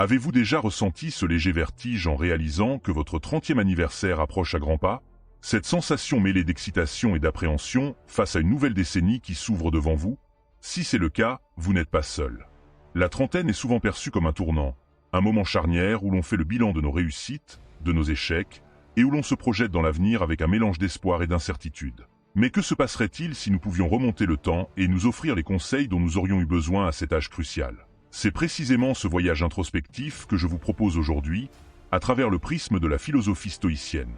Avez-vous déjà ressenti ce léger vertige en réalisant que votre 30e anniversaire approche à grands pas? Cette sensation mêlée d'excitation et d'appréhension face à une nouvelle décennie qui s'ouvre devant vous? Si c'est le cas, vous n'êtes pas seul. La trentaine est souvent perçue comme un tournant, un moment charnière où l'on fait le bilan de nos réussites, de nos échecs, et où l'on se projette dans l'avenir avec un mélange d'espoir et d'incertitude. Mais que se passerait-il si nous pouvions remonter le temps et nous offrir les conseils dont nous aurions eu besoin à cet âge crucial? C'est précisément ce voyage introspectif que je vous propose aujourd'hui, à travers le prisme de la philosophie stoïcienne.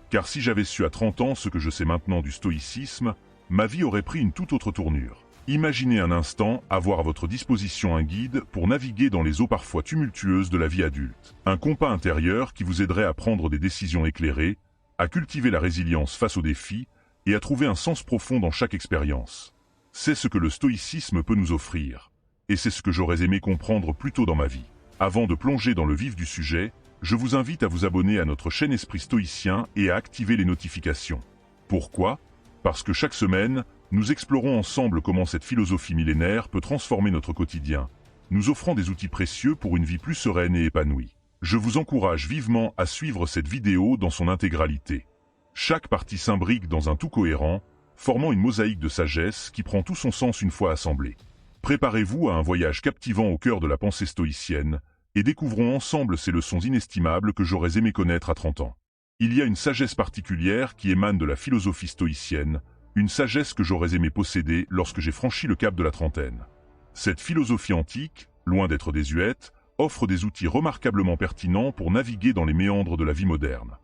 Car si j'avais su à 30 ans ce que je sais maintenant du stoïcisme, ma vie aurait pris une toute autre tournure. Imaginez un instant avoir à votre disposition un guide pour naviguer dans les eaux parfois tumultueuses de la vie adulte. Un compas intérieur qui vous aiderait à prendre des décisions éclairées, à cultiver la résilience face aux défis et à trouver un sens profond dans chaque expérience. C'est ce que le stoïcisme peut nous offrir. Et c'est ce que j'aurais aimé comprendre plus tôt dans ma vie. Avant de plonger dans le vif du sujet, je vous invite à vous abonner à notre chaîne Esprit Stoïcien et à activer les notifications. Pourquoi? Parce que chaque semaine, nous explorons ensemble comment cette philosophie millénaire peut transformer notre quotidien, nous offrant des outils précieux pour une vie plus sereine et épanouie. Je vous encourage vivement à suivre cette vidéo dans son intégralité. Chaque partie s'imbrique dans un tout cohérent, formant une mosaïque de sagesse qui prend tout son sens une fois assemblée. Préparez-vous à un voyage captivant au cœur de la pensée stoïcienne, et découvrons ensemble ces leçons inestimables que j'aurais aimé connaître à 30 ans. Il y a une sagesse particulière qui émane de la philosophie stoïcienne, une sagesse que j'aurais aimé posséder lorsque j'ai franchi le cap de la trentaine. Cette philosophie antique, loin d'être désuète, offre des outils remarquablement pertinents pour naviguer dans les méandres de la vie moderne.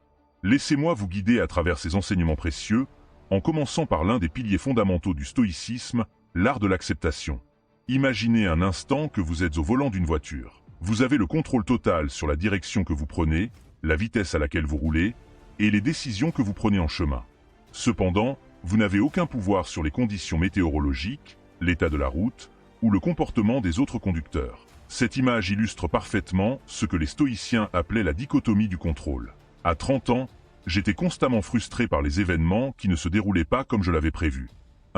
Laissez-moi vous guider à travers ces enseignements précieux, en commençant par l'un des piliers fondamentaux du stoïcisme, l'art de l'acceptation. Imaginez un instant que vous êtes au volant d'une voiture. Vous avez le contrôle total sur la direction que vous prenez, la vitesse à laquelle vous roulez, et les décisions que vous prenez en chemin. Cependant, vous n'avez aucun pouvoir sur les conditions météorologiques, l'état de la route, ou le comportement des autres conducteurs. Cette image illustre parfaitement ce que les stoïciens appelaient la dichotomie du contrôle. À 30 ans, j'étais constamment frustré par les événements qui ne se déroulaient pas comme je l'avais prévu.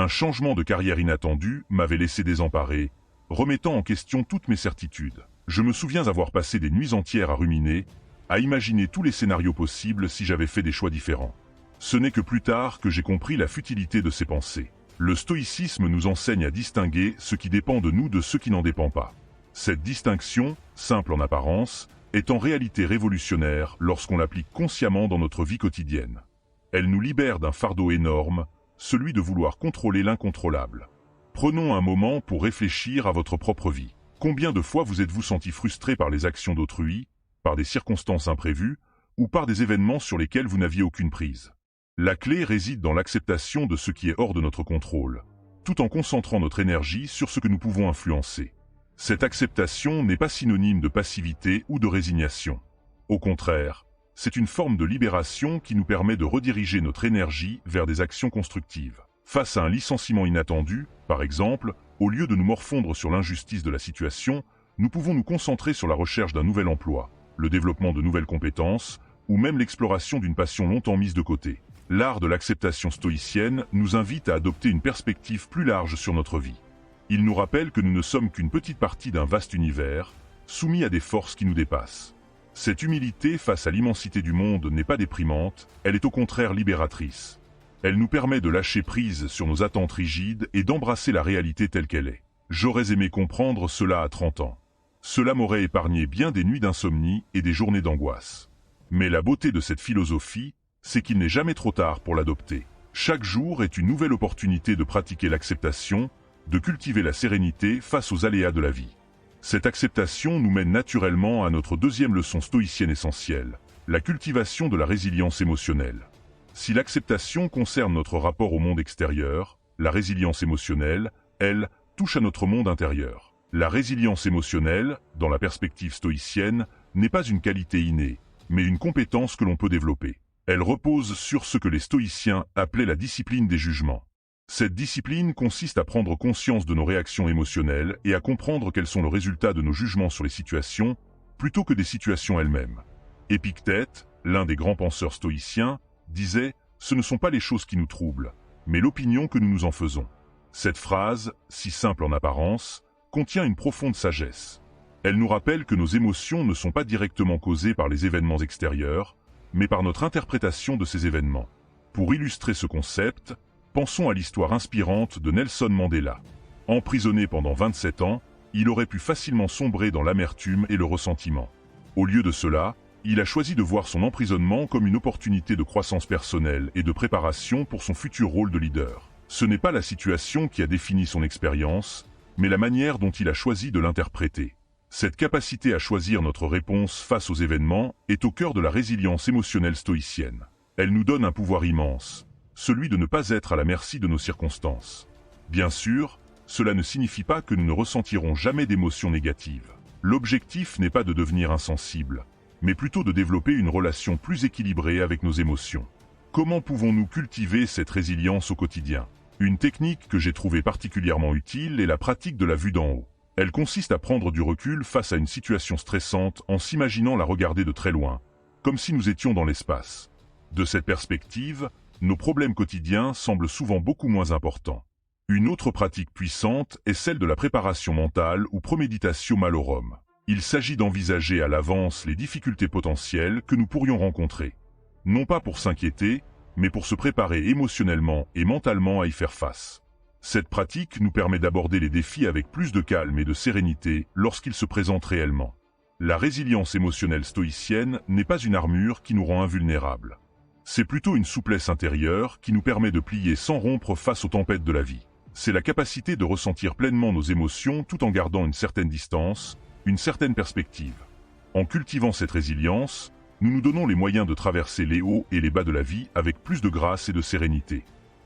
Un changement de carrière inattendu m'avait laissé désemparé, remettant en question toutes mes certitudes. Je me souviens avoir passé des nuits entières à ruminer, à imaginer tous les scénarios possibles si j'avais fait des choix différents. Ce n'est que plus tard que j'ai compris la futilité de ces pensées. Le stoïcisme nous enseigne à distinguer ce qui dépend de nous de ce qui n'en dépend pas. Cette distinction, simple en apparence, est en réalité révolutionnaire lorsqu'on l'applique consciemment dans notre vie quotidienne. Elle nous libère d'un fardeau énorme, celui de vouloir contrôler l'incontrôlable. Prenons un moment pour réfléchir à votre propre vie. Combien de fois vous êtes-vous senti frustré par les actions d'autrui, par des circonstances imprévues, ou par des événements sur lesquels vous n'aviez aucune prise? La clé réside dans l'acceptation de ce qui est hors de notre contrôle, tout en concentrant notre énergie sur ce que nous pouvons influencer. Cette acceptation n'est pas synonyme de passivité ou de résignation. Au contraire, c'est une forme de libération qui nous permet de rediriger notre énergie vers des actions constructives. Face à un licenciement inattendu, par exemple, au lieu de nous morfondre sur l'injustice de la situation, nous pouvons nous concentrer sur la recherche d'un nouvel emploi, le développement de nouvelles compétences, ou même l'exploration d'une passion longtemps mise de côté. L'art de l'acceptation stoïcienne nous invite à adopter une perspective plus large sur notre vie. Il nous rappelle que nous ne sommes qu'une petite partie d'un vaste univers, soumis à des forces qui nous dépassent. Cette humilité face à l'immensité du monde n'est pas déprimante, elle est au contraire libératrice. Elle nous permet de lâcher prise sur nos attentes rigides et d'embrasser la réalité telle qu'elle est. J'aurais aimé comprendre cela à 30 ans. Cela m'aurait épargné bien des nuits d'insomnie et des journées d'angoisse. Mais la beauté de cette philosophie, c'est qu'il n'est jamais trop tard pour l'adopter. Chaque jour est une nouvelle opportunité de pratiquer l'acceptation, de cultiver la sérénité face aux aléas de la vie. Cette acceptation nous mène naturellement à notre deuxième leçon stoïcienne essentielle, la cultivation de la résilience émotionnelle. Si l'acceptation concerne notre rapport au monde extérieur, la résilience émotionnelle, elle, touche à notre monde intérieur. La résilience émotionnelle, dans la perspective stoïcienne, n'est pas une qualité innée, mais une compétence que l'on peut développer. Elle repose sur ce que les stoïciens appelaient la discipline des jugements. Cette discipline consiste à prendre conscience de nos réactions émotionnelles et à comprendre qu'elles sont le résultat de nos jugements sur les situations, plutôt que des situations elles-mêmes. Épictète, l'un des grands penseurs stoïciens, disait « Ce ne sont pas les choses qui nous troublent, mais l'opinion que nous nous en faisons ». Cette phrase, si simple en apparence, contient une profonde sagesse. Elle nous rappelle que nos émotions ne sont pas directement causées par les événements extérieurs, mais par notre interprétation de ces événements. Pour illustrer ce concept, pensons à l'histoire inspirante de Nelson Mandela. Emprisonné pendant 27 ans, il aurait pu facilement sombrer dans l'amertume et le ressentiment. Au lieu de cela, il a choisi de voir son emprisonnement comme une opportunité de croissance personnelle et de préparation pour son futur rôle de leader. Ce n'est pas la situation qui a défini son expérience, mais la manière dont il a choisi de l'interpréter. Cette capacité à choisir notre réponse face aux événements est au cœur de la résilience émotionnelle stoïcienne. Elle nous donne un pouvoir immense, celui de ne pas être à la merci de nos circonstances. Bien sûr, cela ne signifie pas que nous ne ressentirons jamais d'émotions négatives. L'objectif n'est pas de devenir insensible, mais plutôt de développer une relation plus équilibrée avec nos émotions. Comment pouvons-nous cultiver cette résilience au quotidien? Une technique que j'ai trouvée particulièrement utile est la pratique de la vue d'en haut. Elle consiste à prendre du recul face à une situation stressante en s'imaginant la regarder de très loin, comme si nous étions dans l'espace. De cette perspective, nos problèmes quotidiens semblent souvent beaucoup moins importants. Une autre pratique puissante est celle de la préparation mentale ou préméditatio malorum. Il s'agit d'envisager à l'avance les difficultés potentielles que nous pourrions rencontrer. Non pas pour s'inquiéter, mais pour se préparer émotionnellement et mentalement à y faire face. Cette pratique nous permet d'aborder les défis avec plus de calme et de sérénité lorsqu'ils se présentent réellement. La résilience émotionnelle stoïcienne n'est pas une armure qui nous rend invulnérables. C'est plutôt une souplesse intérieure qui nous permet de plier sans rompre face aux tempêtes de la vie. C'est la capacité de ressentir pleinement nos émotions tout en gardant une certaine distance, une certaine perspective. En cultivant cette résilience, nous nous donnons les moyens de traverser les hauts et les bas de la vie avec plus de grâce et de sérénité.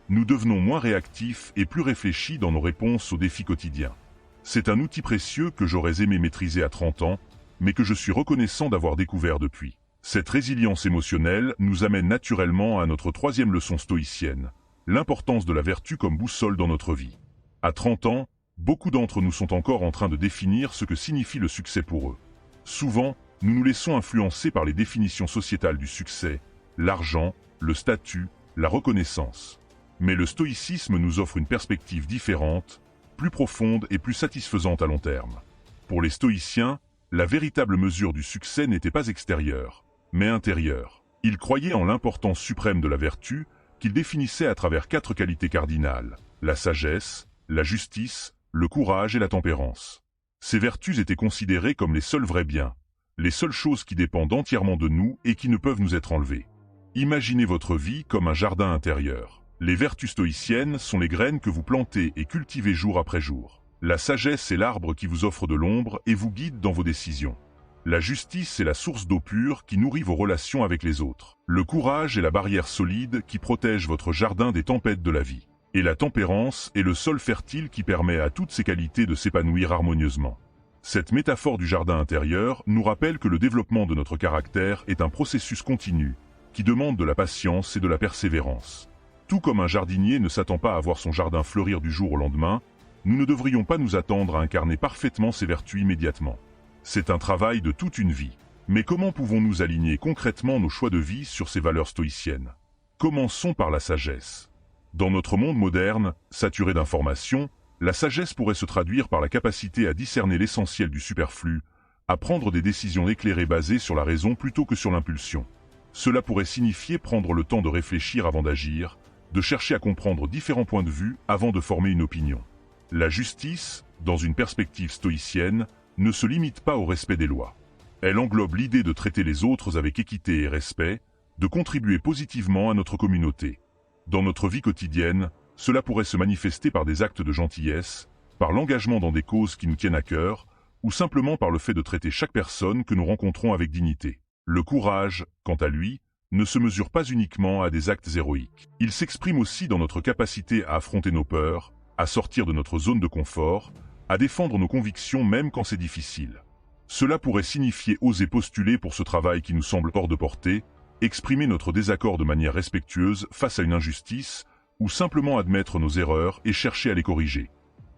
Nous devenons moins réactifs et plus réfléchis dans nos réponses aux défis quotidiens. C'est un outil précieux que j'aurais aimé maîtriser à 30 ans, mais que je suis reconnaissant d'avoir découvert depuis. Cette résilience émotionnelle nous amène naturellement à notre troisième leçon stoïcienne, l'importance de la vertu comme boussole dans notre vie. À 30 ans, beaucoup d'entre nous sont encore en train de définir ce que signifie le succès pour eux. Souvent, nous nous laissons influencer par les définitions sociétales du succès, l'argent, le statut, la reconnaissance. Mais le stoïcisme nous offre une perspective différente, plus profonde et plus satisfaisante à long terme. Pour les stoïciens, la véritable mesure du succès n'était pas extérieure, mais intérieure. Ils croyaient en l'importance suprême de la vertu, qu'ils définissaient à travers 4 qualités cardinales, la sagesse, la justice, le courage et la tempérance. Ces vertus étaient considérées comme les seuls vrais biens, les seules choses qui dépendent entièrement de nous et qui ne peuvent nous être enlevées. Imaginez votre vie comme un jardin intérieur. Les vertus stoïciennes sont les graines que vous plantez et cultivez jour après jour. La sagesse est l'arbre qui vous offre de l'ombre et vous guide dans vos décisions. La justice est la source d'eau pure qui nourrit vos relations avec les autres. Le courage est la barrière solide qui protège votre jardin des tempêtes de la vie. Et la tempérance est le sol fertile qui permet à toutes ces qualités de s'épanouir harmonieusement. Cette métaphore du jardin intérieur nous rappelle que le développement de notre caractère est un processus continu, qui demande de la patience et de la persévérance. Tout comme un jardinier ne s'attend pas à voir son jardin fleurir du jour au lendemain, nous ne devrions pas nous attendre à incarner parfaitement ces vertus immédiatement. C'est un travail de toute une vie. Mais comment pouvons-nous aligner concrètement nos choix de vie sur ces valeurs stoïciennes? Commençons par la sagesse. Dans notre monde moderne, saturé d'informations, la sagesse pourrait se traduire par la capacité à discerner l'essentiel du superflu, à prendre des décisions éclairées basées sur la raison plutôt que sur l'impulsion. Cela pourrait signifier prendre le temps de réfléchir avant d'agir, de chercher à comprendre différents points de vue avant de former une opinion. La justice, dans une perspective stoïcienne, ne se limite pas au respect des lois. Elle englobe l'idée de traiter les autres avec équité et respect, de contribuer positivement à notre communauté. Dans notre vie quotidienne, cela pourrait se manifester par des actes de gentillesse, par l'engagement dans des causes qui nous tiennent à cœur, ou simplement par le fait de traiter chaque personne que nous rencontrons avec dignité. Le courage, quant à lui, ne se mesure pas uniquement à des actes héroïques. Il s'exprime aussi dans notre capacité à affronter nos peurs, à sortir de notre zone de confort, à défendre nos convictions même quand c'est difficile. Cela pourrait signifier oser postuler pour ce travail qui nous semble hors de portée, exprimer notre désaccord de manière respectueuse face à une injustice, ou simplement admettre nos erreurs et chercher à les corriger.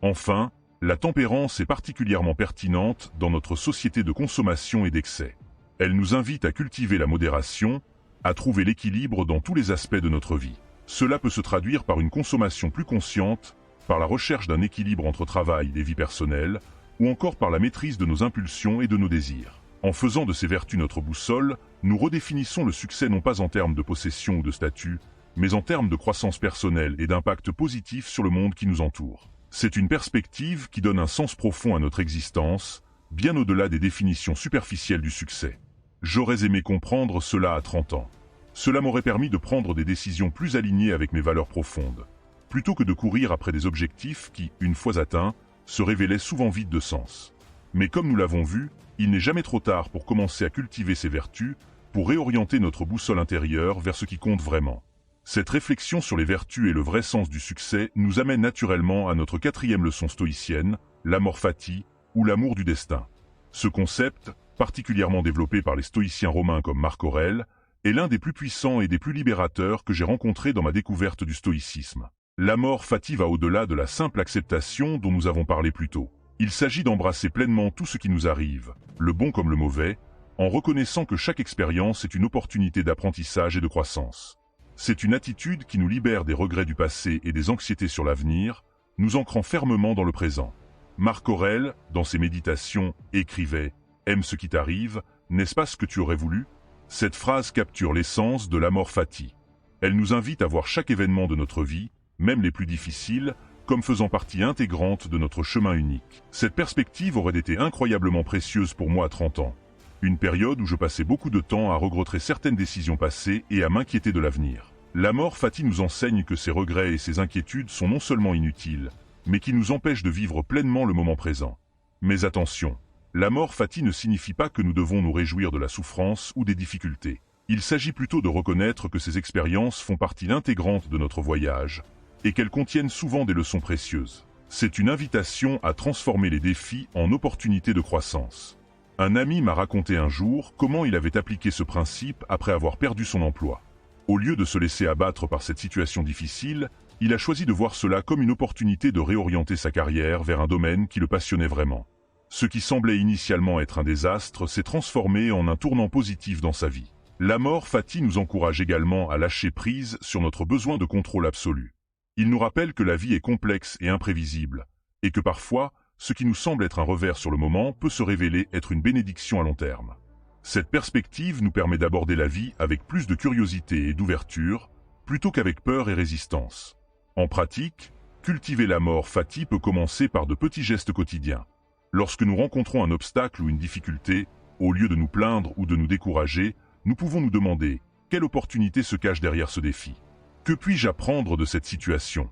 Enfin, la tempérance est particulièrement pertinente dans notre société de consommation et d'excès. Elle nous invite à cultiver la modération, à trouver l'équilibre dans tous les aspects de notre vie. Cela peut se traduire par une consommation plus consciente, par la recherche d'un équilibre entre travail et vie personnelle, ou encore par la maîtrise de nos impulsions et de nos désirs. En faisant de ces vertus notre boussole, nous redéfinissons le succès non pas en termes de possession ou de statut, mais en termes de croissance personnelle et d'impact positif sur le monde qui nous entoure. C'est une perspective qui donne un sens profond à notre existence, bien au-delà des définitions superficielles du succès. J'aurais aimé comprendre cela à 30 ans. Cela m'aurait permis de prendre des décisions plus alignées avec mes valeurs profondes, plutôt que de courir après des objectifs qui, une fois atteints, se révélaient souvent vides de sens. Mais comme nous l'avons vu, il n'est jamais trop tard pour commencer à cultiver ces vertus, pour réorienter notre boussole intérieure vers ce qui compte vraiment. Cette réflexion sur les vertus et le vrai sens du succès nous amène naturellement à notre 4e leçon stoïcienne, l'amor fati, ou l'amour du destin. Ce concept, particulièrement développé par les stoïciens romains comme Marc Aurèle, est l'un des plus puissants et des plus libérateurs que j'ai rencontrés dans ma découverte du stoïcisme. L'amor fati va au-delà de la simple acceptation dont nous avons parlé plus tôt. Il s'agit d'embrasser pleinement tout ce qui nous arrive, le bon comme le mauvais, en reconnaissant que chaque expérience est une opportunité d'apprentissage et de croissance. C'est une attitude qui nous libère des regrets du passé et des anxiétés sur l'avenir, nous ancrant fermement dans le présent. Marc Aurèle, dans ses méditations, écrivait « Aime ce qui t'arrive, n'est-ce pas ce que tu aurais voulu ?» Cette phrase capture l'essence de l'amor fati. Elle nous invite à voir chaque événement de notre vie, même les plus difficiles, comme faisant partie intégrante de notre chemin unique. Cette perspective aurait été incroyablement précieuse pour moi à 30 ans. Une période où je passais beaucoup de temps à regretter certaines décisions passées et à m'inquiéter de l'avenir. L'amor fati nous enseigne que ces regrets et ces inquiétudes sont non seulement inutiles, mais qui nous empêchent de vivre pleinement le moment présent. Mais attention, l'amor fati ne signifie pas que nous devons nous réjouir de la souffrance ou des difficultés. Il s'agit plutôt de reconnaître que ces expériences font partie intégrante de notre voyage, et qu'elles contiennent souvent des leçons précieuses. C'est une invitation à transformer les défis en opportunités de croissance. Un ami m'a raconté un jour comment il avait appliqué ce principe après avoir perdu son emploi. Au lieu de se laisser abattre par cette situation difficile, il a choisi de voir cela comme une opportunité de réorienter sa carrière vers un domaine qui le passionnait vraiment. Ce qui semblait initialement être un désastre s'est transformé en un tournant positif dans sa vie. L'amor fati nous encourage également à lâcher prise sur notre besoin de contrôle absolu. Il nous rappelle que la vie est complexe et imprévisible, et que parfois, ce qui nous semble être un revers sur le moment peut se révéler être une bénédiction à long terme. Cette perspective nous permet d'aborder la vie avec plus de curiosité et d'ouverture, plutôt qu'avec peur et résistance. En pratique, cultiver l'amor fati peut commencer par de petits gestes quotidiens. Lorsque nous rencontrons un obstacle ou une difficulté, au lieu de nous plaindre ou de nous décourager, nous pouvons nous demander « Quelle opportunité se cache derrière ce défi ? Que puis-je apprendre de cette situation ?»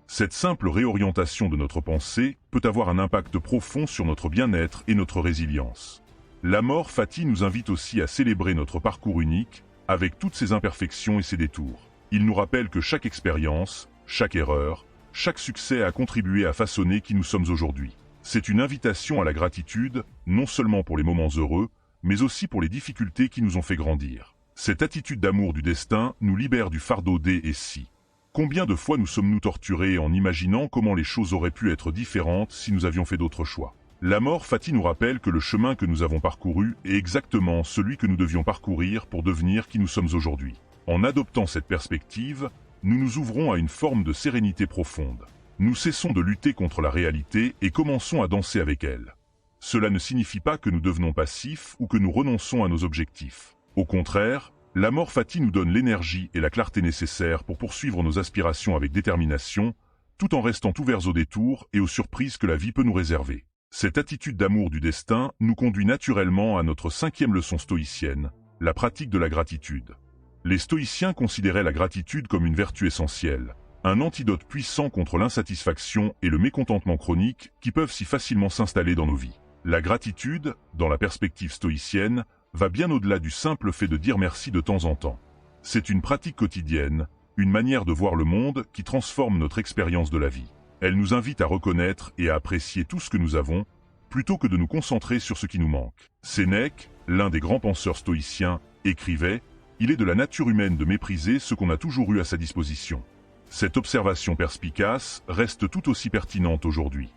Cette simple réorientation de notre pensée peut avoir un impact profond sur notre bien-être et notre résilience. L'amor fati nous invite aussi à célébrer notre parcours unique, avec toutes ses imperfections et ses détours. Il nous rappelle que chaque expérience, chaque erreur, chaque succès a contribué à façonner qui nous sommes aujourd'hui. C'est une invitation à la gratitude, non seulement pour les moments heureux, mais aussi pour les difficultés qui nous ont fait grandir. Cette attitude d'amour du destin nous libère du fardeau des et si. Combien de fois nous sommes-nous torturés en imaginant comment les choses auraient pu être différentes si nous avions fait d'autres choix? L'amor fati nous rappelle que le chemin que nous avons parcouru est exactement celui que nous devions parcourir pour devenir qui nous sommes aujourd'hui. En adoptant cette perspective, nous nous ouvrons à une forme de sérénité profonde. Nous cessons de lutter contre la réalité et commençons à danser avec elle. Cela ne signifie pas que nous devenons passifs ou que nous renonçons à nos objectifs. Au contraire, l'amor fati nous donne l'énergie et la clarté nécessaires pour poursuivre nos aspirations avec détermination, tout en restant ouverts aux détours et aux surprises que la vie peut nous réserver. Cette attitude d'amour du destin nous conduit naturellement à notre 5e leçon stoïcienne, la pratique de la gratitude. Les stoïciens considéraient la gratitude comme une vertu essentielle, un antidote puissant contre l'insatisfaction et le mécontentement chronique qui peuvent si facilement s'installer dans nos vies. La gratitude, dans la perspective stoïcienne, va bien au-delà du simple fait de dire merci de temps en temps. C'est une pratique quotidienne, une manière de voir le monde qui transforme notre expérience de la vie. Elle nous invite à reconnaître et à apprécier tout ce que nous avons, plutôt que de nous concentrer sur ce qui nous manque. Sénèque, l'un des grands penseurs stoïciens, écrivait « Il est de la nature humaine de mépriser ce qu'on a toujours eu à sa disposition ». Cette observation perspicace reste tout aussi pertinente aujourd'hui.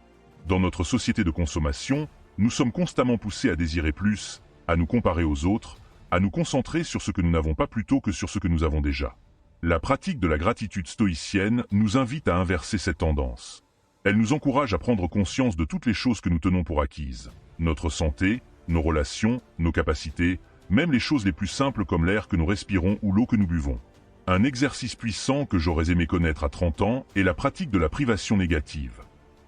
Dans notre société de consommation, nous sommes constamment poussés à désirer plus, à nous comparer aux autres, à nous concentrer sur ce que nous n'avons pas plutôt que sur ce que nous avons déjà. La pratique de la gratitude stoïcienne nous invite à inverser cette tendance. Elle nous encourage à prendre conscience de toutes les choses que nous tenons pour acquises. Notre santé, nos relations, nos capacités, même les choses les plus simples comme l'air que nous respirons ou l'eau que nous buvons. Un exercice puissant que j'aurais aimé connaître à 30 ans est la pratique de la privation négative.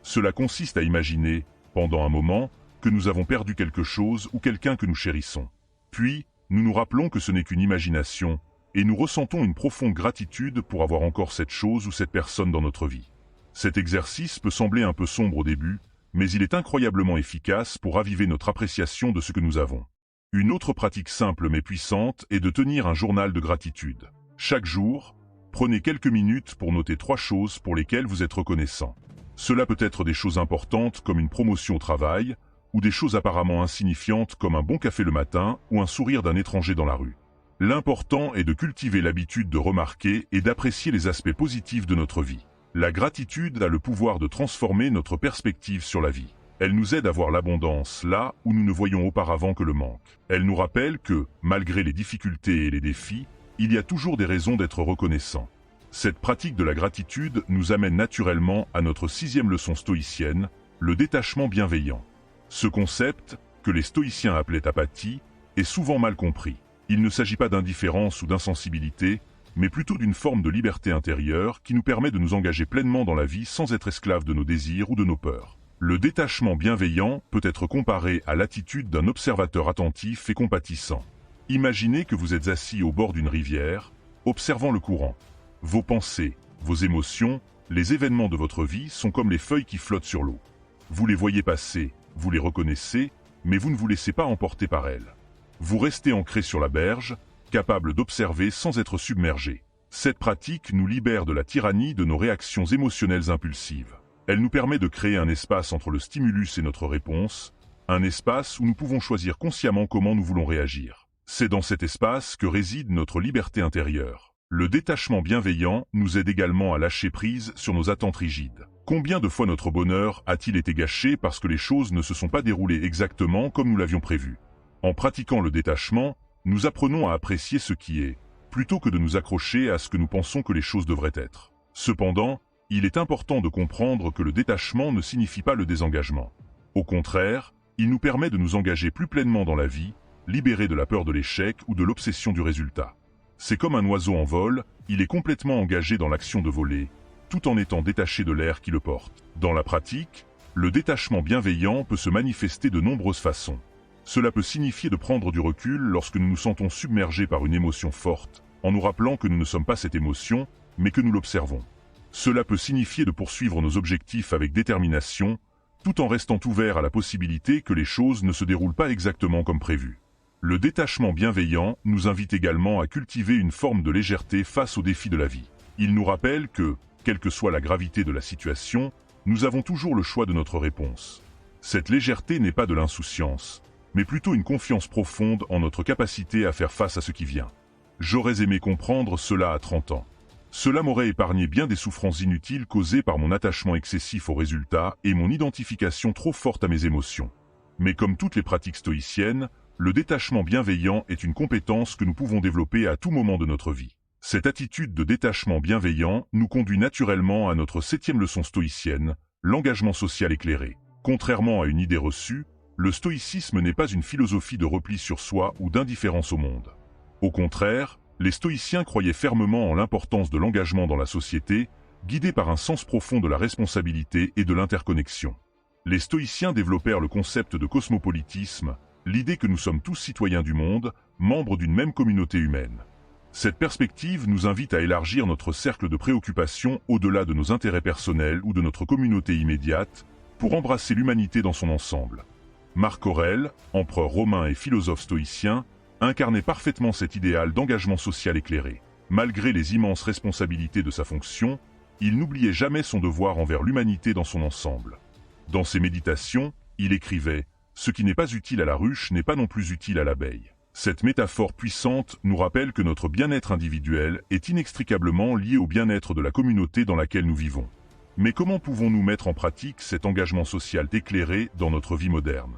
Cela consiste à imaginer, pendant un moment, que nous avons perdu quelque chose ou quelqu'un que nous chérissons. Puis, nous nous rappelons que ce n'est qu'une imagination, et nous ressentons une profonde gratitude pour avoir encore cette chose ou cette personne dans notre vie. Cet exercice peut sembler un peu sombre au début, mais il est incroyablement efficace pour raviver notre appréciation de ce que nous avons. Une autre pratique simple mais puissante est de tenir un journal de gratitude. Chaque jour, prenez quelques minutes pour noter 3 choses pour lesquelles vous êtes reconnaissant. Cela peut être des choses importantes comme une promotion au travail, ou des choses apparemment insignifiantes comme un bon café le matin ou un sourire d'un étranger dans la rue. L'important est de cultiver l'habitude de remarquer et d'apprécier les aspects positifs de notre vie. La gratitude a le pouvoir de transformer notre perspective sur la vie. Elle nous aide à voir l'abondance là où nous ne voyions auparavant que le manque. Elle nous rappelle que, malgré les difficultés et les défis, il y a toujours des raisons d'être reconnaissant. Cette pratique de la gratitude nous amène naturellement à notre 6e leçon stoïcienne, le détachement bienveillant. Ce concept, que les stoïciens appelaient apathie, est souvent mal compris. Il ne s'agit pas d'indifférence ou d'insensibilité, mais plutôt d'une forme de liberté intérieure qui nous permet de nous engager pleinement dans la vie sans être esclaves de nos désirs ou de nos peurs. Le détachement bienveillant peut être comparé à l'attitude d'un observateur attentif et compatissant. Imaginez que vous êtes assis au bord d'une rivière, observant le courant. Vos pensées, vos émotions, les événements de votre vie sont comme les feuilles qui flottent sur l'eau. Vous les voyez passer, vous les reconnaissez, mais vous ne vous laissez pas emporter par elles. Vous restez ancré sur la berge, capable d'observer sans être submergé. Cette pratique nous libère de la tyrannie de nos réactions émotionnelles impulsives. Elle nous permet de créer un espace entre le stimulus et notre réponse, un espace où nous pouvons choisir consciemment comment nous voulons réagir. C'est dans cet espace que réside notre liberté intérieure. Le détachement bienveillant nous aide également à lâcher prise sur nos attentes rigides. Combien de fois notre bonheur a-t-il été gâché parce que les choses ne se sont pas déroulées exactement comme nous l'avions prévu? En pratiquant le détachement, nous apprenons à apprécier ce qui est, plutôt que de nous accrocher à ce que nous pensons que les choses devraient être. Cependant, il est important de comprendre que le détachement ne signifie pas le désengagement. Au contraire, il nous permet de nous engager plus pleinement dans la vie, libérés de la peur de l'échec ou de l'obsession du résultat. C'est comme un oiseau en vol, il est complètement engagé dans l'action de voler, tout en étant détaché de l'air qui le porte. Dans la pratique, le détachement bienveillant peut se manifester de nombreuses façons. Cela peut signifier de prendre du recul lorsque nous nous sentons submergés par une émotion forte, en nous rappelant que nous ne sommes pas cette émotion, mais que nous l'observons. Cela peut signifier de poursuivre nos objectifs avec détermination, tout en restant ouvert à la possibilité que les choses ne se déroulent pas exactement comme prévu. Le détachement bienveillant nous invite également à cultiver une forme de légèreté face aux défis de la vie. Il nous rappelle que, quelle que soit la gravité de la situation, nous avons toujours le choix de notre réponse. Cette légèreté n'est pas de l'insouciance, mais plutôt une confiance profonde en notre capacité à faire face à ce qui vient. J'aurais aimé comprendre cela à 30 ans. Cela m'aurait épargné bien des souffrances inutiles causées par mon attachement excessif aux résultats et mon identification trop forte à mes émotions. Mais comme toutes les pratiques stoïciennes, le détachement bienveillant est une compétence que nous pouvons développer à tout moment de notre vie. Cette attitude de détachement bienveillant nous conduit naturellement à notre 7e leçon stoïcienne, l'engagement social éclairé. Contrairement à une idée reçue, le stoïcisme n'est pas une philosophie de repli sur soi ou d'indifférence au monde. Au contraire, les stoïciens croyaient fermement en l'importance de l'engagement dans la société, guidés par un sens profond de la responsabilité et de l'interconnexion. Les stoïciens développèrent le concept de cosmopolitisme, l'idée que nous sommes tous citoyens du monde, membres d'une même communauté humaine. Cette perspective nous invite à élargir notre cercle de préoccupation au-delà de nos intérêts personnels ou de notre communauté immédiate, pour embrasser l'humanité dans son ensemble. Marc Aurèle, empereur romain et philosophe stoïcien, incarnait parfaitement cet idéal d'engagement social éclairé. Malgré les immenses responsabilités de sa fonction, il n'oubliait jamais son devoir envers l'humanité dans son ensemble. Dans ses méditations, il écrivait « Ce qui n'est pas utile à la ruche n'est pas non plus utile à l'abeille ». Cette métaphore puissante nous rappelle que notre bien-être individuel est inextricablement lié au bien-être de la communauté dans laquelle nous vivons. Mais comment pouvons-nous mettre en pratique cet engagement social éclairé dans notre vie moderne?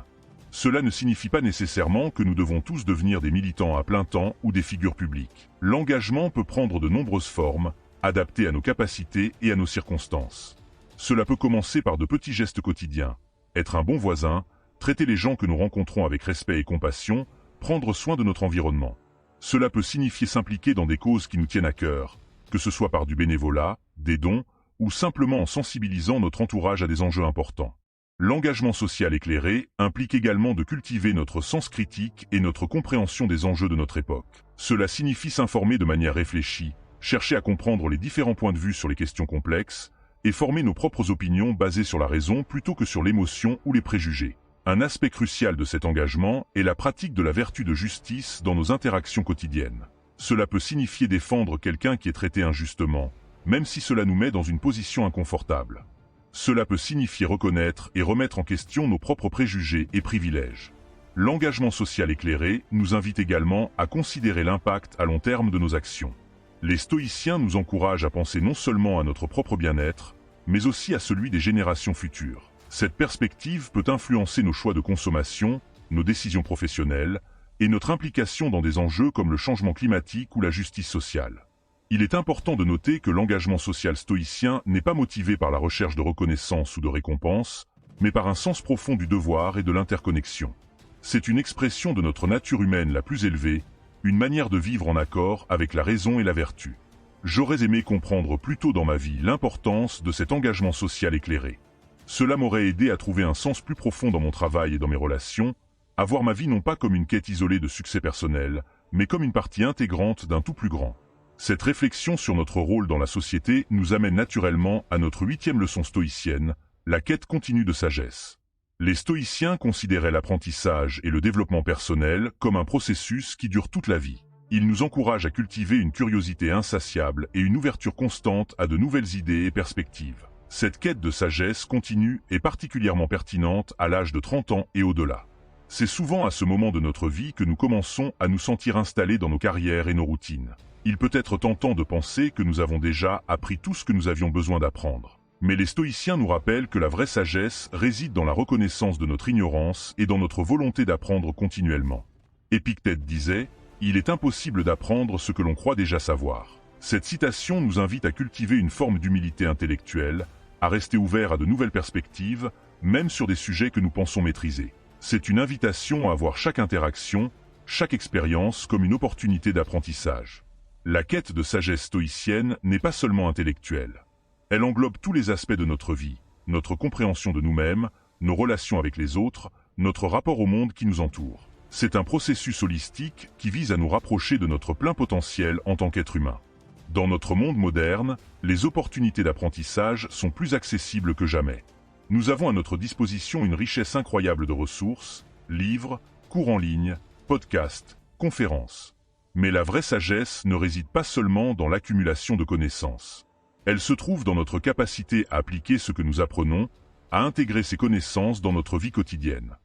Cela ne signifie pas nécessairement que nous devons tous devenir des militants à plein temps ou des figures publiques. L'engagement peut prendre de nombreuses formes, adaptées à nos capacités et à nos circonstances. Cela peut commencer par de petits gestes quotidiens. Être un bon voisin, traiter les gens que nous rencontrons avec respect et compassion, prendre soin de notre environnement. Cela peut signifier s'impliquer dans des causes qui nous tiennent à cœur, que ce soit par du bénévolat, des dons, ou simplement en sensibilisant notre entourage à des enjeux importants. L'engagement social éclairé implique également de cultiver notre sens critique et notre compréhension des enjeux de notre époque. Cela signifie s'informer de manière réfléchie, chercher à comprendre les différents points de vue sur les questions complexes, et former nos propres opinions basées sur la raison plutôt que sur l'émotion ou les préjugés. Un aspect crucial de cet engagement est la pratique de la vertu de justice dans nos interactions quotidiennes. Cela peut signifier défendre quelqu'un qui est traité injustement, même si cela nous met dans une position inconfortable. Cela peut signifier reconnaître et remettre en question nos propres préjugés et privilèges. L'engagement social éclairé nous invite également à considérer l'impact à long terme de nos actions. Les stoïciens nous encouragent à penser non seulement à notre propre bien-être, mais aussi à celui des générations futures. Cette perspective peut influencer nos choix de consommation, nos décisions professionnelles, et notre implication dans des enjeux comme le changement climatique ou la justice sociale. Il est important de noter que l'engagement social stoïcien n'est pas motivé par la recherche de reconnaissance ou de récompense, mais par un sens profond du devoir et de l'interconnexion. C'est une expression de notre nature humaine la plus élevée, une manière de vivre en accord avec la raison et la vertu. J'aurais aimé comprendre plus tôt dans ma vie l'importance de cet engagement social éclairé. Cela m'aurait aidé à trouver un sens plus profond dans mon travail et dans mes relations, à voir ma vie non pas comme une quête isolée de succès personnel, mais comme une partie intégrante d'un tout plus grand. Cette réflexion sur notre rôle dans la société nous amène naturellement à notre 8e leçon stoïcienne, la quête continue de sagesse. Les stoïciens considéraient l'apprentissage et le développement personnel comme un processus qui dure toute la vie. Ils nous encouragent à cultiver une curiosité insatiable et une ouverture constante à de nouvelles idées et perspectives. Cette quête de sagesse continue est particulièrement pertinente à l'âge de 30 ans et au-delà. C'est souvent à ce moment de notre vie que nous commençons à nous sentir installés dans nos carrières et nos routines. Il peut être tentant de penser que nous avons déjà appris tout ce que nous avions besoin d'apprendre. Mais les stoïciens nous rappellent que la vraie sagesse réside dans la reconnaissance de notre ignorance et dans notre volonté d'apprendre continuellement. Épictète disait « Il est impossible d'apprendre ce que l'on croit déjà savoir ». Cette citation nous invite à cultiver une forme d'humilité intellectuelle, à rester ouvert à de nouvelles perspectives, même sur des sujets que nous pensons maîtriser. C'est une invitation à voir chaque interaction, chaque expérience comme une opportunité d'apprentissage. La quête de sagesse stoïcienne n'est pas seulement intellectuelle. Elle englobe tous les aspects de notre vie, notre compréhension de nous-mêmes, nos relations avec les autres, notre rapport au monde qui nous entoure. C'est un processus holistique qui vise à nous rapprocher de notre plein potentiel en tant qu'être humain. Dans notre monde moderne, les opportunités d'apprentissage sont plus accessibles que jamais. Nous avons à notre disposition une richesse incroyable de ressources, livres, cours en ligne, podcasts, conférences. Mais la vraie sagesse ne réside pas seulement dans l'accumulation de connaissances. Elle se trouve dans notre capacité à appliquer ce que nous apprenons, à intégrer ces connaissances dans notre vie quotidienne.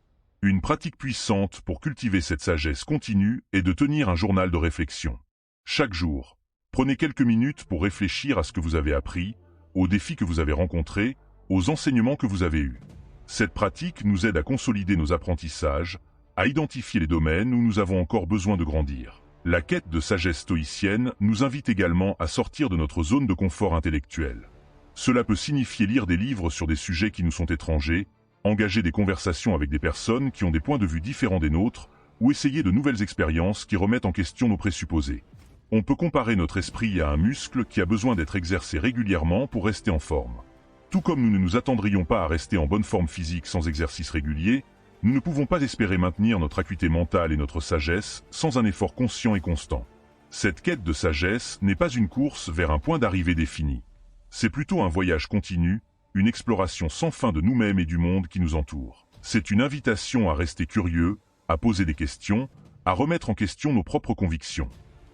Une pratique puissante pour cultiver cette sagesse continue est de tenir un journal de réflexion. Chaque jour, prenez quelques minutes pour réfléchir à ce que vous avez appris, aux défis que vous avez rencontrés, aux enseignements que vous avez eus. Cette pratique nous aide à consolider nos apprentissages, à identifier les domaines où nous avons encore besoin de grandir. La quête de sagesse stoïcienne nous invite également à sortir de notre zone de confort intellectuel. Cela peut signifier lire des livres sur des sujets qui nous sont étrangers, engager des conversations avec des personnes qui ont des points de vue différents des nôtres, ou essayer de nouvelles expériences qui remettent en question nos présupposés. On peut comparer notre esprit à un muscle qui a besoin d'être exercé régulièrement pour rester en forme. Tout comme nous ne nous attendrions pas à rester en bonne forme physique sans exercice régulier, nous ne pouvons pas espérer maintenir notre acuité mentale et notre sagesse sans un effort conscient et constant. Cette quête de sagesse n'est pas une course vers un point d'arrivée défini. C'est plutôt un voyage continu, une exploration sans fin de nous-mêmes et du monde qui nous entoure. C'est une invitation à rester curieux, à poser des questions, à remettre en question nos propres convictions.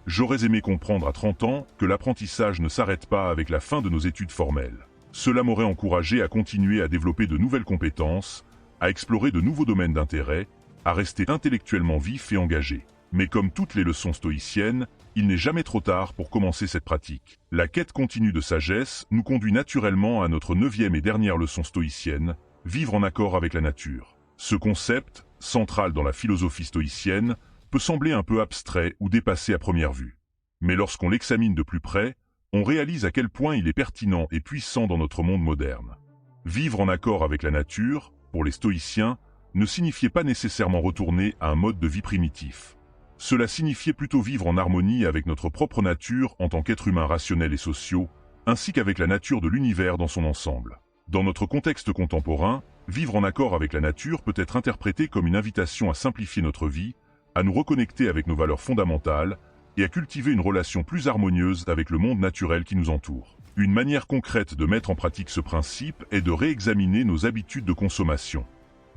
J'aurais aimé comprendre à 30 ans que l'apprentissage ne s'arrête pas avec la fin de nos études formelles. Cela m'aurait encouragé à continuer à développer de nouvelles compétences, à explorer de nouveaux domaines d'intérêt, à rester intellectuellement vif et engagé. Mais comme toutes les leçons stoïciennes, il n'est jamais trop tard pour commencer cette pratique. La quête continue de sagesse nous conduit naturellement à notre 9e et dernière leçon stoïcienne, vivre en accord avec la nature. Ce concept, central dans la philosophie stoïcienne, peut sembler un peu abstrait ou dépassé à première vue. Mais lorsqu'on l'examine de plus près, on réalise à quel point il est pertinent et puissant dans notre monde moderne. Vivre en accord avec la nature, pour les stoïciens, ne signifiait pas nécessairement retourner à un mode de vie primitif. Cela signifiait plutôt vivre en harmonie avec notre propre nature en tant qu'êtres humains rationnels et sociaux, ainsi qu'avec la nature de l'univers dans son ensemble. Dans notre contexte contemporain, vivre en accord avec la nature peut être interprété comme une invitation à simplifier notre vie, à nous reconnecter avec nos valeurs fondamentales et à cultiver une relation plus harmonieuse avec le monde naturel qui nous entoure. Une manière concrète de mettre en pratique ce principe est de réexaminer nos habitudes de consommation.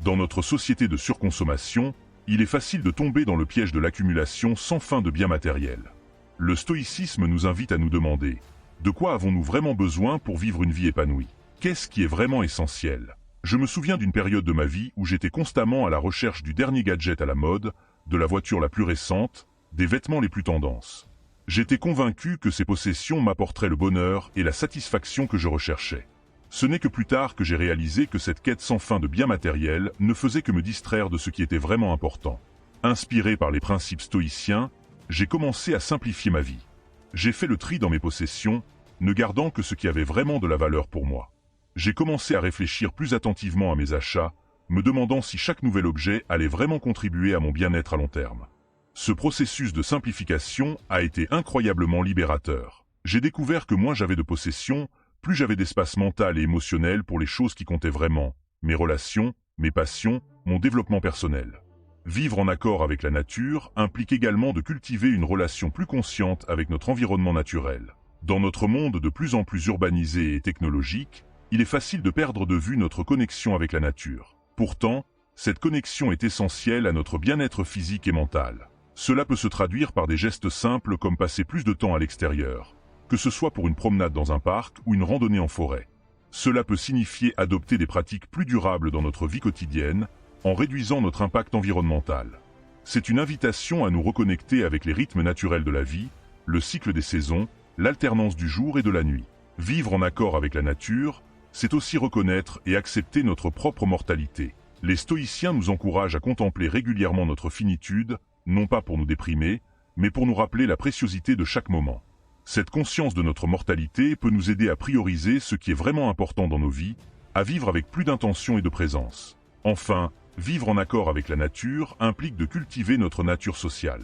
Dans notre société de surconsommation, il est facile de tomber dans le piège de l'accumulation sans fin de biens matériels. Le stoïcisme nous invite à nous demander « De quoi avons-nous vraiment besoin pour vivre une vie épanouie ? Qu'est-ce qui est vraiment essentiel ?» Je me souviens d'une période de ma vie où j'étais constamment à la recherche du dernier gadget à la mode, de la voiture la plus récente, des vêtements les plus tendances. J'étais convaincu que ces possessions m'apporteraient le bonheur et la satisfaction que je recherchais. Ce n'est que plus tard que j'ai réalisé que cette quête sans fin de biens matériels ne faisait que me distraire de ce qui était vraiment important. Inspiré par les principes stoïciens, j'ai commencé à simplifier ma vie. J'ai fait le tri dans mes possessions, ne gardant que ce qui avait vraiment de la valeur pour moi. J'ai commencé à réfléchir plus attentivement à mes achats, me demandant si chaque nouvel objet allait vraiment contribuer à mon bien-être à long terme. Ce processus de simplification a été incroyablement libérateur. J'ai découvert que moins j'avais de possessions, plus j'avais d'espace mental et émotionnel pour les choses qui comptaient vraiment, mes relations, mes passions, mon développement personnel. Vivre en accord avec la nature implique également de cultiver une relation plus consciente avec notre environnement naturel. Dans notre monde de plus en plus urbanisé et technologique, il est facile de perdre de vue notre connexion avec la nature. Pourtant, cette connexion est essentielle à notre bien-être physique et mental. Cela peut se traduire par des gestes simples comme passer plus de temps à l'extérieur, que ce soit pour une promenade dans un parc ou une randonnée en forêt. Cela peut signifier adopter des pratiques plus durables dans notre vie quotidienne, en réduisant notre impact environnemental. C'est une invitation à nous reconnecter avec les rythmes naturels de la vie, le cycle des saisons, l'alternance du jour et de la nuit. Vivre en accord avec la nature, c'est aussi reconnaître et accepter notre propre mortalité. Les stoïciens nous encouragent à contempler régulièrement notre finitude, non pas pour nous déprimer, mais pour nous rappeler la préciosité de chaque moment. Cette conscience de notre mortalité peut nous aider à prioriser ce qui est vraiment important dans nos vies, à vivre avec plus d'intention et de présence. Enfin, vivre en accord avec la nature implique de cultiver notre nature sociale.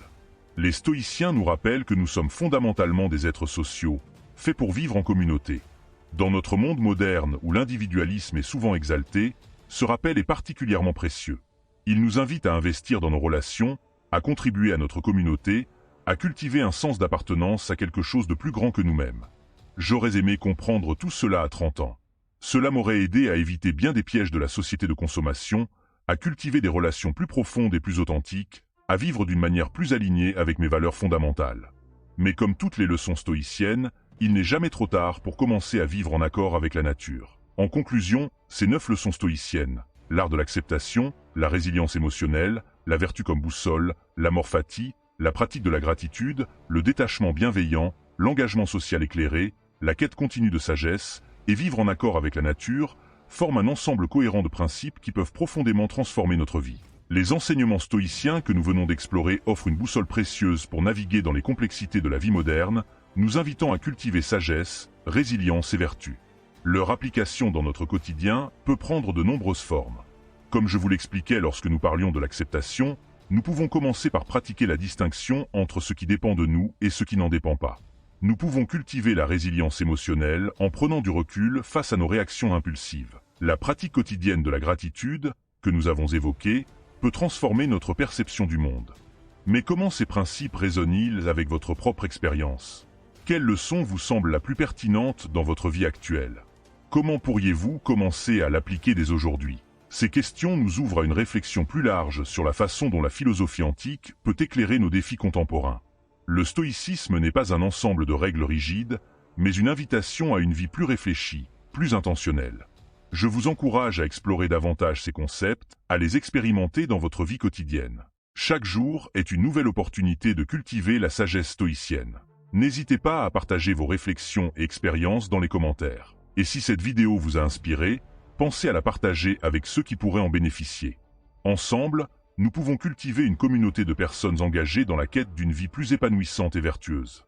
Les stoïciens nous rappellent que nous sommes fondamentalement des êtres sociaux, faits pour vivre en communauté. Dans notre monde moderne où l'individualisme est souvent exalté, ce rappel est particulièrement précieux. Il nous invite à investir dans nos relations, à contribuer à notre communauté, à cultiver un sens d'appartenance à quelque chose de plus grand que nous-mêmes. J'aurais aimé comprendre tout cela à 30 ans. Cela m'aurait aidé à éviter bien des pièges de la société de consommation, à cultiver des relations plus profondes et plus authentiques, à vivre d'une manière plus alignée avec mes valeurs fondamentales. Mais comme toutes les leçons stoïciennes, il n'est jamais trop tard pour commencer à vivre en accord avec la nature. En conclusion, ces 9 leçons stoïciennes, l'art de l'acceptation, la résilience émotionnelle, la vertu comme boussole, l'amor fati, la pratique de la gratitude, le détachement bienveillant, l'engagement social éclairé, la quête continue de sagesse, et vivre en accord avec la nature, forment un ensemble cohérent de principes qui peuvent profondément transformer notre vie. Les enseignements stoïciens que nous venons d'explorer offrent une boussole précieuse pour naviguer dans les complexités de la vie moderne, nous invitant à cultiver sagesse, résilience et vertu. Leur application dans notre quotidien peut prendre de nombreuses formes. Comme je vous l'expliquais lorsque nous parlions de l'acceptation, nous pouvons commencer par pratiquer la distinction entre ce qui dépend de nous et ce qui n'en dépend pas. Nous pouvons cultiver la résilience émotionnelle en prenant du recul face à nos réactions impulsives. La pratique quotidienne de la gratitude, que nous avons évoquée, peut transformer notre perception du monde. Mais comment ces principes résonnent-ils avec votre propre expérience ? Quelle leçon vous semble la plus pertinente dans votre vie actuelle ? Comment pourriez-vous commencer à l'appliquer dès aujourd'hui ? Ces questions nous ouvrent à une réflexion plus large sur la façon dont la philosophie antique peut éclairer nos défis contemporains. Le stoïcisme n'est pas un ensemble de règles rigides, mais une invitation à une vie plus réfléchie, plus intentionnelle. Je vous encourage à explorer davantage ces concepts, à les expérimenter dans votre vie quotidienne. Chaque jour est une nouvelle opportunité de cultiver la sagesse stoïcienne. N'hésitez pas à partager vos réflexions et expériences dans les commentaires. Et si cette vidéo vous a inspiré, pensez à la partager avec ceux qui pourraient en bénéficier. Ensemble, nous pouvons cultiver une communauté de personnes engagées dans la quête d'une vie plus épanouissante et vertueuse.